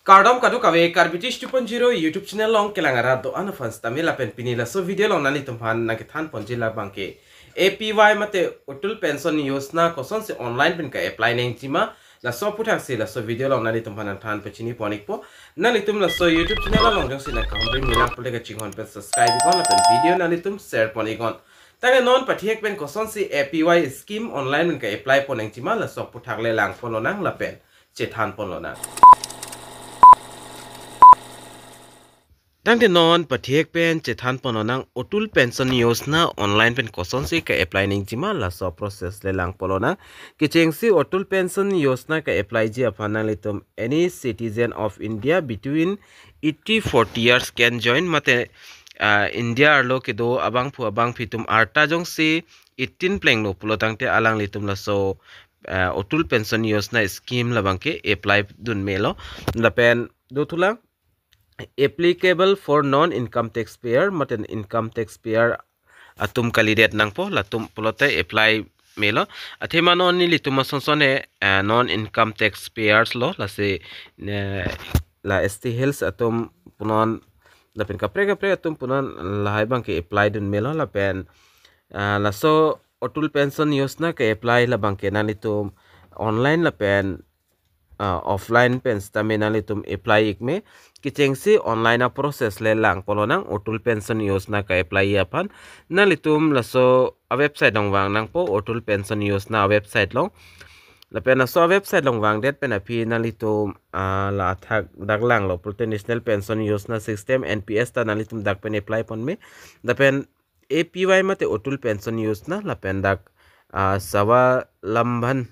Kardom kadu kawe karbitish 2.0 YouTube channel long kelangara do ana fans tamila pen pinila so video long nani tumhan na kithan ponjila bangke APY mate utul pension yosna koson se online pen ka apply neng chima la so puthak se la so video long nani tumhan than pechini ponik po nani tum la so YouTube channel long jong se na kaunde mina pole ka chingon pen subscribe kon la pen video nani tum share ponikon taga non pathiek pen koson se APY scheme online pen ka apply poneng chima la so puthak le lang pononang la pen chethan ponona Dang de non patiek pen chethan pononang otul pension yosna online pen koson si ka apply ning jima la so process le lang polona kicheng si otul pension yosna ka apply ji apana litum any citizen of India between 80-40 years can join mate India arlo ke do abang phu abang phitum arta jong si 18 pleng no pulotang te alang litum la so otul pension yosna scheme la bangke apply dun melo la pen do thulang applicable for non-income taxpayer maten income taxpayer atum candidate nangpo latum pulote apply melo athema non ni lituma sonsone non-income taxpayers lo la se la ST Hills atum punon la pen kapre atum punon la haibang ke apply dun melo la pen la so otul pension yosna ke apply la bangke nalitum online la pen offline pen stamina litum apply ikme kichengsi online a process le lang polonang otul pension yosna ka apply apan nalitum laso a website long wang nang po otul pension yosna website long la pen so website long wang det pen api nalitum la thak daglang lo national pension yosna system NPS ta nalitum dak pen apply pon me da pen APY mate otul pension yosna la pen dak sawa lambhan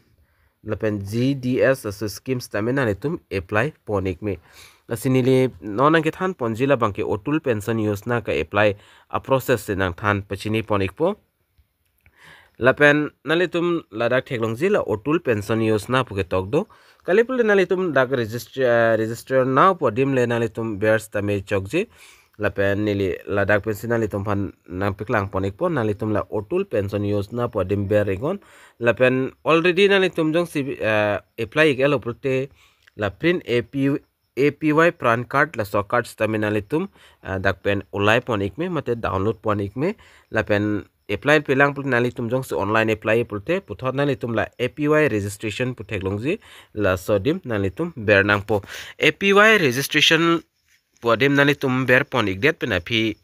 lapen GDS aso schemes tamena netum apply ponik me asinili nonang ke than ponjila bangke otul pension yosna ka apply a process senang than pachini ponik po lapen nalitum ladak theklongji la otul pension yosna puke tokdo kalipul nalitum dak register now podim le nalitum bears tame chokji lapen nili ladak pension nalitum phan nang piklang ponik po nalitum la otul pension yosna podim bear egon lapen already nalitum jong si apply gelo prote la print APY pran card la so card staminalitum dak pen ulai ponik me mate download ponik me lapen apply pelang pul nalitum jong si online apply pulte puthot nalitum la APY registration putheklongji la sodim nalitum bernang po APY registration podim nalitum ber ponik det pen api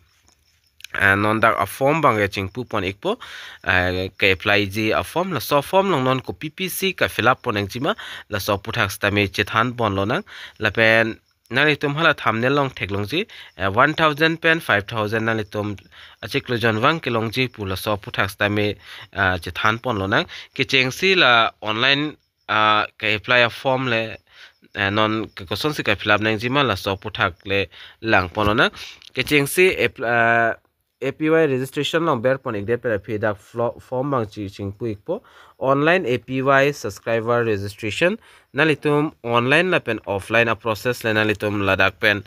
non dak a form bangge chingpu pon ikpo ke apply ji a form la so form long non ko PPC ka fill up poneng chima la so puthak stame chethan bon lo nang la pen nani tum hala thumbnail long theklong ji 1000 pen 5000 nani tum achiklojon wang kelong ji pu la so puthak stame chethan pon lo nang ke chengsi la online ka apply a form le non ko son si ka fill up nang jima la so puthak le lang pon lo nang ke chengsi APY registration long ber pon igde per phi da form bang chi chingpu ikpo online APY subscriber registration nalitum online la pen offline a process le nalitum ladak pen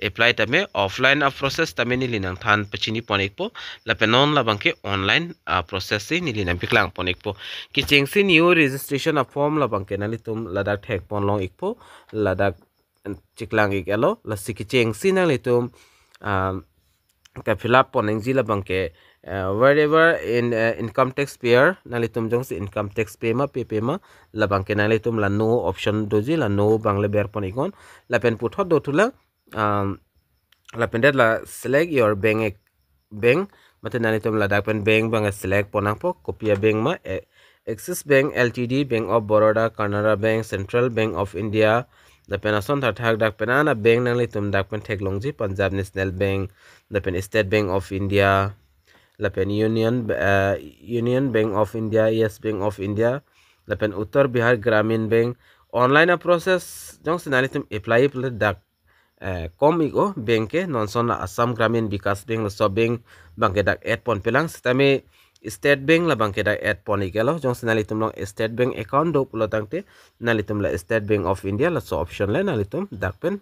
apply tame offline a process tame ni linang than pachini pon ikpo la pen on la bangke online a process si ni linang piklang pon ikpo ki chingsi new registration a form la bangke nalitum ladak thek pon long ikpo ladak chiklang ikelo la siki chingsi nalitum ka fill up poneng jila bangke wherever in income tax payer nalitum jong si income tax pay ma la bangke nalitum la no option doji la no bangle ber ponikon la pen puthot do thula la pen la select your bank mate nalitum la dak pen bank bang select ponang po kopia bank ma Axis Bank Ltd Bank of Baroda Canara Bank Central Bank of India the penason thak dak penana bank nalitum dak pen theklongji Punjab National Bank the pen State Bank of India the pen Union Bank of India Yes Bank of India the pen Uttar Bihar Gramin Bank online a process jong sinalitum apply pul dak kom igo bank ke non son Assam Gramin Vikas Bank so bank bank dak add pon pelang stame State Bank la bangke dak add pon igelo jong sinalitum long State Bank account do pulotangte nalitum la State Bank of India la so option le nalitum dak pen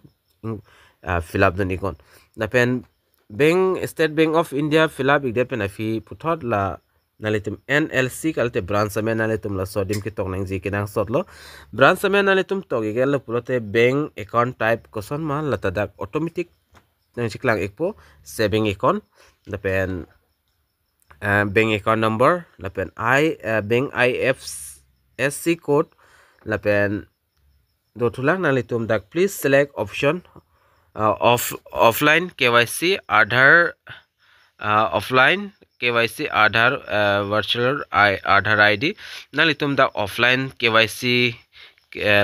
fill up the icon the pen Bank State Bank of India fill up igde pen afi puthot la nalitum NLC kalte branch ame nalitum la sodim ki tok nang ji kinang sotlo branch ame nalitum togi gel pulote bank account type koson ma latadak automatic nang chiklang ekpo saving account lapen bank account number lapen bank IFSC code lapen do tulang nalitum dak please select option offline KYC Aadhaar offline KYC Aadhaar virtual Aadhaar ID nalitum dak offline KYC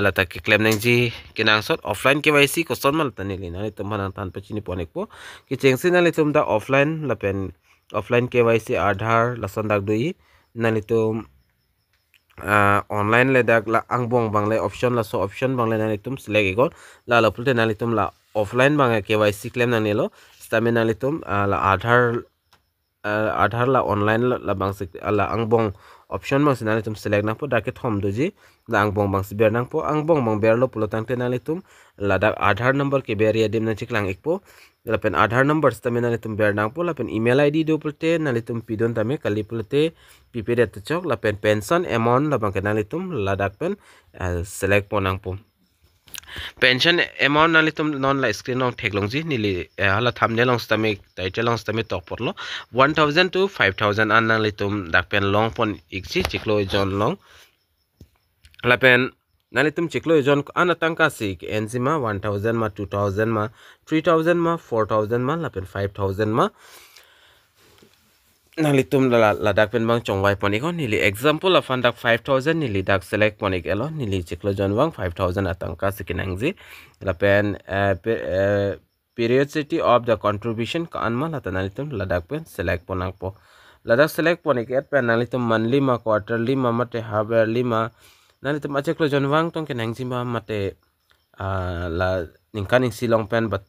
lata ke claim nang ji kinang sot offline KYC ko son mal tani li nalitum hanang tan pachini ponek po ki chengsi nalitum dak offline lapen offline KYC Aadhaar lason dak dui nalitum online le dak la angbong bang le option la so option bang le nalitum select ikon la la pulte nalitum la offline bang KYC claim nang nilo stamina nalitum la Aadhaar la online la bang la angbong option bang sinalitum select nang po daket home doji la angbong bang siber nang po angbong bang berlo pulotang te nalitum la dak Aadhaar number ke beria dim na chiklang ikpo lapen Aadhaar number stamina nalitum ber nang po lapen email ID do pulte nalitum pidon tame kali pulte pipede tchok lapen pension amount la bang nalitum la dak pen select po nang po pension amount nalitum non la screen long theklong ji nili hala thumbnail long stame title long stame tok porlo 1000 to 5000 an nalitum dak pen long pon ikchi chiklo jon long lapen nalitum chiklo jon anatangka sik enzima 1000 ma 2000 ma 3000 ma 4000 ma lapen 5000 ma nalitum ladak pen bang chongwai ponik on nili example of andak 5000 nili dak select ponik elo nili chiklo jon bang 5000 atangka sikinangji lapen periodicity of the contribution ka anma lata nalitum ladak pen select ponang po ladak select ponik et pen nalitum monthly ma quarterly ma mate half yearly ma nalitum acheklo jon wang tong kenangji ma mate la ningkaning silong pen but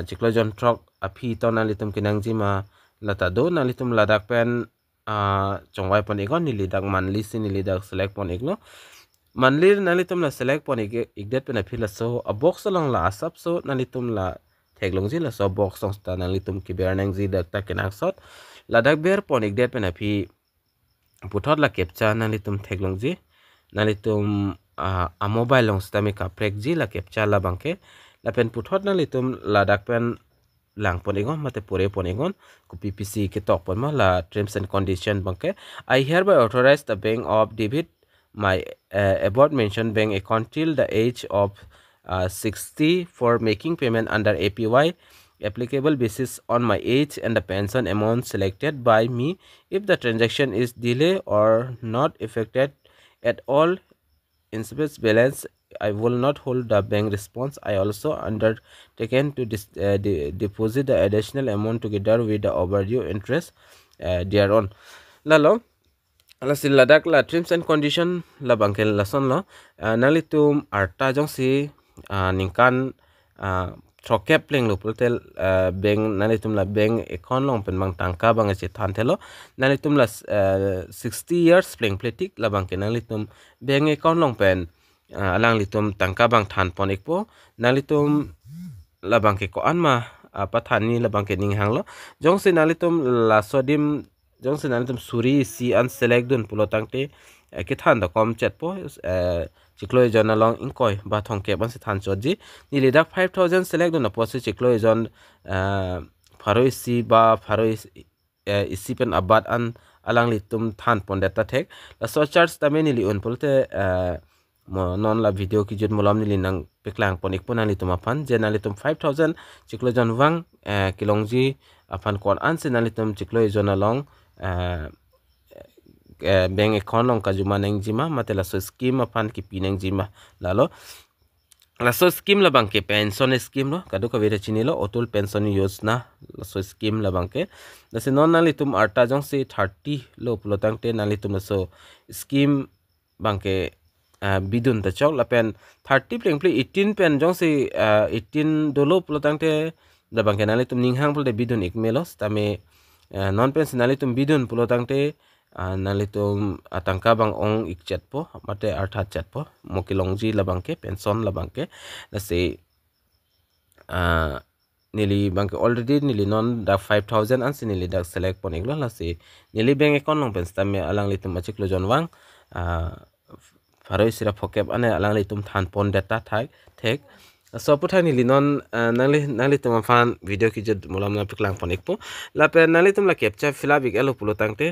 chiklo jon trok api to nalitum kenangji ma lata do nalitum ladak pen chongwai pon ikon nilidak manli si nilidak select pon ikno manli nalitum la select pon igdet pen apila so a box along la asap so nalitum la theglong ji la so box song sta nalitum ki ber nang ji dak ta kenak sot ladak ber pon igdet pen api puthot la captcha nalitum theglong ji nalitum a mobile long sta me ka prek ji la captcha la bangke la pen puthot nalitum ladak pen lang ponegon mate pore ponegon ku PPC ke tok pon ma la terms and condition bangke I hereby authorize the bank of debit my above mentioned bank account till the age of 60 for making payment under APY applicable basis on my age and the pension amount selected by me if the transaction is delayed or not effected at all insufficient balance I will not hold the bank response. I also undertaken to deposit the additional amount together with the overdue interest thereon. Lalo, la siladak la terms and condition la bangkel la son lo nalitum arta jong si ningkan trokep leng lo putel bank nalitum la bank account long pen bang tangka bang che than thelo nalitum la 60 years pling pletik la bangke nalitum bank account long pen alang litum tangka bang than pon ekpo nalitum labang ke ko anma pathani labang ke ning hanglo jongse nalitum la sodim jongse nalitum suri si an select dun pulo tangte ke than da kom chat po chiklo jon along inkoi ba thong ke ban se than choji nili dak 5000 select dun po se chiklo jon faroi si ba faroi isi pen abad an alang litum than pon data thek la so charge tameni li un pulte non la video ki jud mulam ni linang peklang ponik pun ali tumapan jenalitum 5000 chiklo jon wang kilongji apan kon an senalitum chiklo jon along bank account long kajuma neng jima matela so scheme apan ki pineng jima lalo la so scheme la banke pension scheme lo kadu ka vere chinilo otul pension yojana la so scheme la banke la se non nalitum arta jong se 30 lo pulotang te nalitum so scheme banke bidun ta chok la pen 30 pleng pli 18 pen jong si 18 dolo plotang te da bang kenali tum ning hang pul de bidun ik melos tame non pen sinali tum bidun plotang te nali tum atangka bang ong ik chat po mate artha chat po mokilong ji la bang ke pension la bang ke la se nili bang already nili non da 5000 an nili da select pon iglo la si nili bank account long pen stam me alang litum achik lo jon wang faroi sira phokep ane alang litum than pon data thek so puthai nili non nali tum fan video ki jed mulam na piklang pon ikpo la pen nali tum la capture fill up ik elo pulo tangte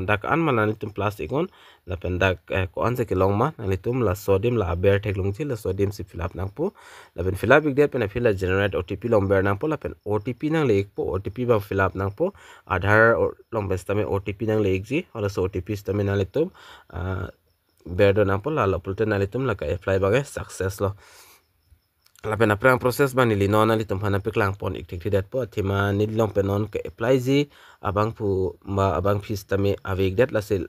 dak an man nali tum plus ikon la pen dak ko an se ki long ma nali tum la sodium la ber thek long chi la sodium si fill up nang po la pen fill up ik der pen fill generate otp long ber nang po la pen otp nang le ikpo otp ba fill up nang po adhar long bes tame otp nang le ik ji hola so otp tame nali tum ber do nang po la lo pulte nali tum la ka apply ba success lo lapen aprang proses ban nili non ali tumhana piklang pon ik tik dat po thima nilong penon ke apply ji abang pu ma abang fees tame avik dat lasil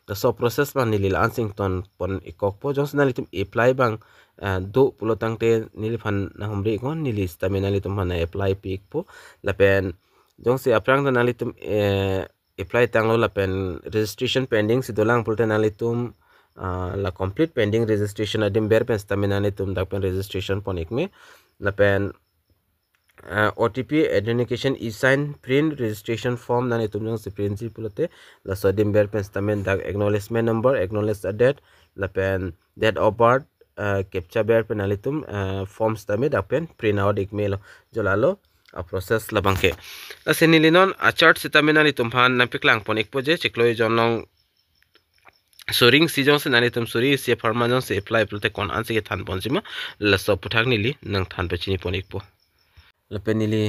the so process ban nili ansington pon ikok po jons nali tum apply bang do pulotang te nili phan na humri gon nili tame nali tumhana apply pik po lapen jons se aprang nali tum apply tanglo lapen registration pending sidolang pulte nali tum la complete pending registration adim ber pen stamina ne tum dak pen registration pon ikme la pen otp identification e-sign print registration form nane tum jong se principle te la so dim ber pen stamen dak acknowledgement number acknowledge a date la pen date of birth captcha ber pen ali tum form stame dak pen print out ikme lo jolalo a process la bangke la senilinon a chart sitamena ni tum phan na piklang pon ikpo je chikloi jonong soring si jong se nani tum sori se pharma jong se apply pulte kon an se ke than pon jima la so puthak nili nang than pe chini pon ikpo la penili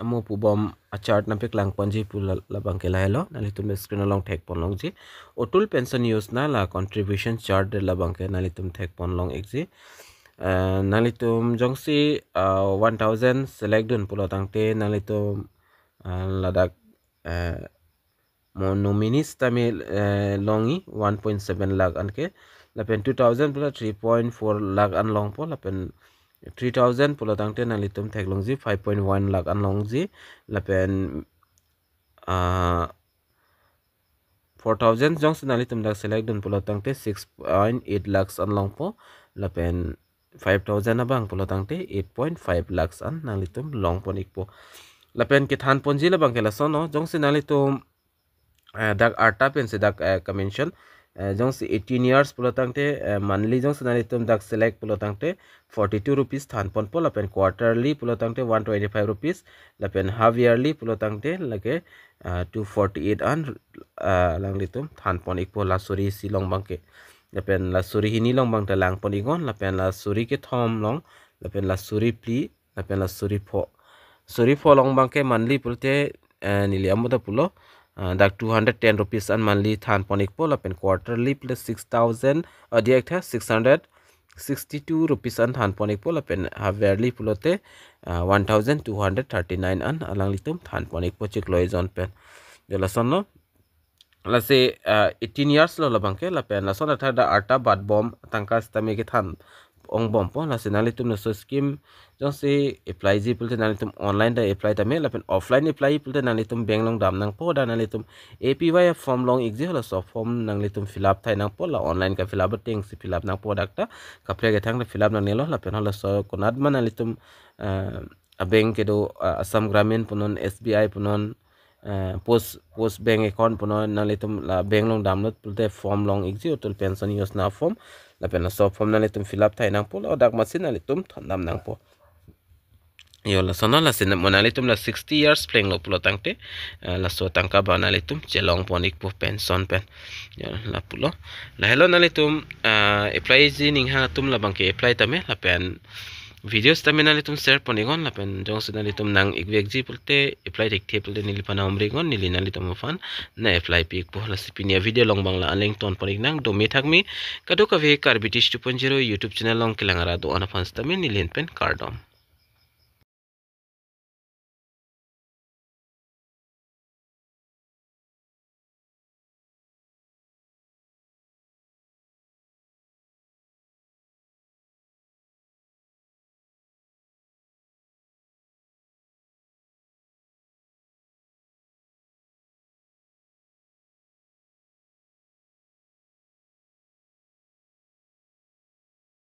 amo pu bom a chart na piklang pon ji pu la bangke la hello nali tum screen along thek pon long ji otul pension yojana la contribution chart la bangke nali tum thek pon long ek ji nali tum jong si 1000 select dun pulo tangte nali tum ladak nominis tamil longi 1.7 lakh anke lapen 2000 pula 3.4 lakh an long po lapen 3000 pula tangte nalitum thek longji 5.1 lakh an longji lapen 4000 jong nalitum dak select dun pula tangte 6.8 lakhs an long po lapen 5000 abang pula tangte 8.5 lakhs an nalitum long pon ikpo lapen ke than ponji la bangkela sono jong nalitum dak arta pen se dak convention jong se 18 years pulotangte monthly jong se nalitum dak select pulotangte 42 rupees than pon pol pen quarterly pulotangte 125 rupees lapen half yearly pulotangte lage 248 an langlitum than pon ikpo la suri silong bangke lapen la suri hini long bang talang pon igon lapen la suri ke thom long lapen la suri pli lapen la suri pho long bangke monthly pulte nili amuda pulo dak 210 rupees an monthly than ponik pol pen quarterly plus 6000 direct ha 662 rupees an than ponik pol pen half yearly pulote 1239 an alang litum than ponik po chik loi jon pen jola sonno la se 18 years lo labangke la pen la sona thada arta bat bom tangka stame ke than ong bom po la se nalitum no scheme jong se apply ji pulte nalitum online da apply ta me lapen offline apply pulte nalitum bank long dam nang po da nalitum apy form long exi hola so form nalitum fill up thai nang po la online ka fill up ting si fill up nang po dakta ka pre ga thang fill up nang nelo lapen hola so konad man nalitum a bank ke do Assam Gramin punon SBI punon post bank account punon nalitum la bank long dam not pulte form long exi otul pension yojana form lapen la so form nalitum fill up thai nang po la dak masin nalitum thandam nang po yola sono la sin monalitum la 60 years playing lo pulo tangte la so tangka banalitum chelong ponik po pension pen la pulo la hello nalitum apply ji ning ha tum la bangke apply tame la pen videos tame nalitum share ponigon la pen jong nalitum nang igvek ji pulte apply dik the pulte nili pana umri gon nili nalitum fan na apply pik po la sipinia video long bangla anleng ton ponik nang do me thakmi kadu ka ve karbitish 2.0 youtube channel long kilangara do ana fans tame nilin pen cardom